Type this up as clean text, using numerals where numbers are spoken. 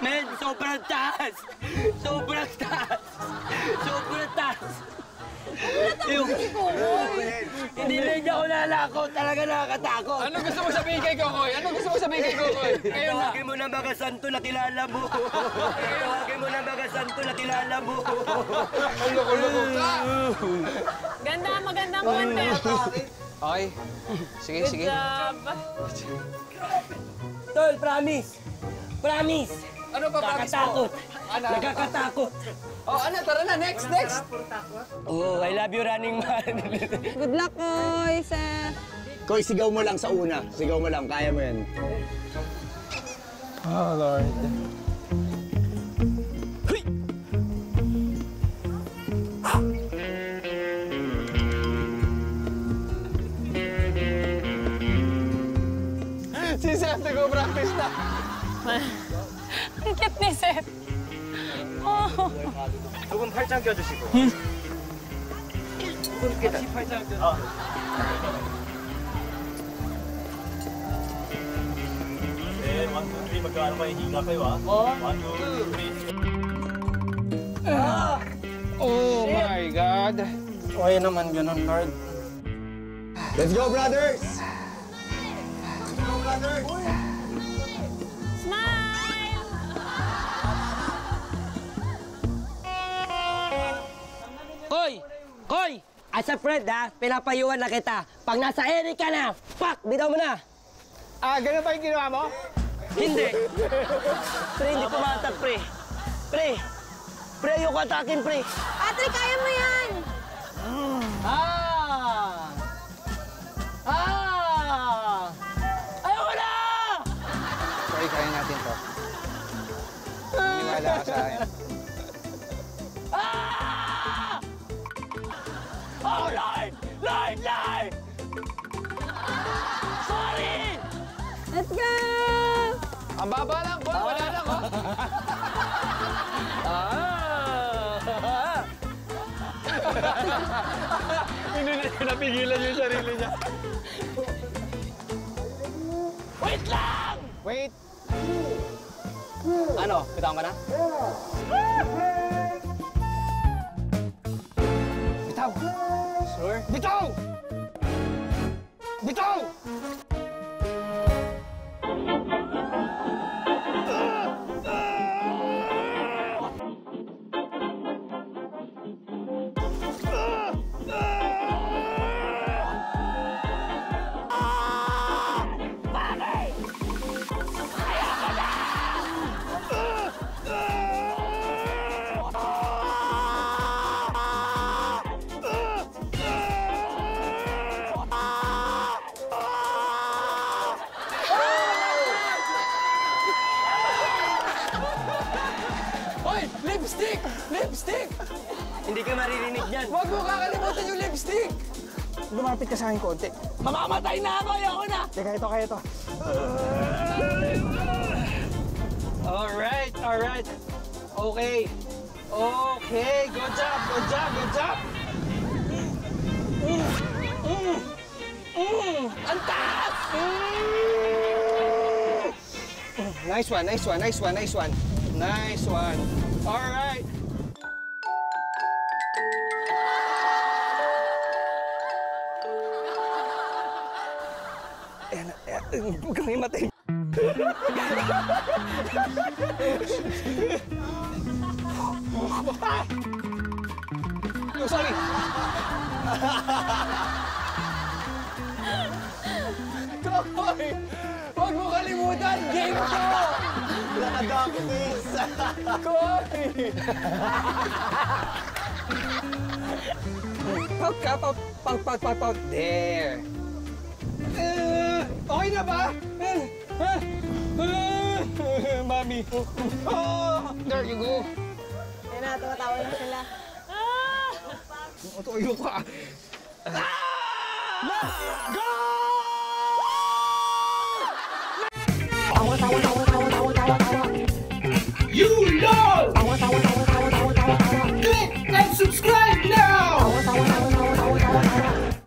Men, sobrang taas! Sobrang taas! Sobrang taas! Hindi rin niya ako nalako. Talaga nakakatakot. Ano gusto mo sabihin kay Kokoy? Ano gusto mo sabihin kay Kokoy? Ngayon na. Tawagin mo na mga santo na kilala mo. Tawagin mo na mga santo na kilala mo. Ang loko-loko ka. Ganda, magandang content. Okay. Sige, sige. Good job. Tol, promise. Promise. Ano pa promise mo? Nakakatakot. Ano? Nakakatakot. Oh, ano? Tara na. Next, next. Oh, I love you, Running Man. Good luck, Koy, Seth. Koy, sigaw mo lang sa una. Sigaw mo lang. Kaya mo yan. Oh, Lord. Si Seth, nag-practice na. Ang cute ni Seth. Oh. 조금 팔짱 껴주시고. 같이 팔짱 껴. 네, 완두 둘이 magkano kayo higa kayo ah? One, two, three. Oh my God. Kaya naman ganun, Lord. Let's go, brothers! Smile! Koy! Koy! As a friend ha, pinapayuhan na kita. Pag nasa Eric ka na, pak! Bitaw mo na! Ah, ganun pa yung ginawa mo? Hindi! Pre, hindi pumatak, pre. Pre! Pre, ayoko atakin, pre. Patrick, kaya mo yan! Ah! Ah! Ayoko na! Sorry, kaya natin to. Maniwala ka sa akin. Ah! Oh, Lord! Lord! Lord! Sorry! Let's go! Ang baba lang, Paul. Wala lang, oh. Hindi na napigilan yung sarili niya. Wait lang! Wait. Ano? Bitawan ka na? Bitaw! Sure? Bitaw! Bitaw! Hoy! Lipstick! Lipstick! Hindi ka maririnig niyan. Huwag mo kakalimutan yung lipstick! Lumapit ka sa akin konti. Mamamatay na ako! Ayoko na! Teka, ito, kaya ito. Alright, alright. Okay. Okay, good job, good job, good job. Ang taas! Nice one, nice one, nice one, nice one. Nice one. Alright. Huwag kang himatay. Oh, sorry. Kokoy! Huwag mo kalimutan! Game to! Naka-dog-face! Koy! Pout ka, pout, pout, pout, pout, pout. There. Okay na ba? Mami. Oh, there you go. Ayun na, tumatawa na sila. Tuyo ka. Let's go!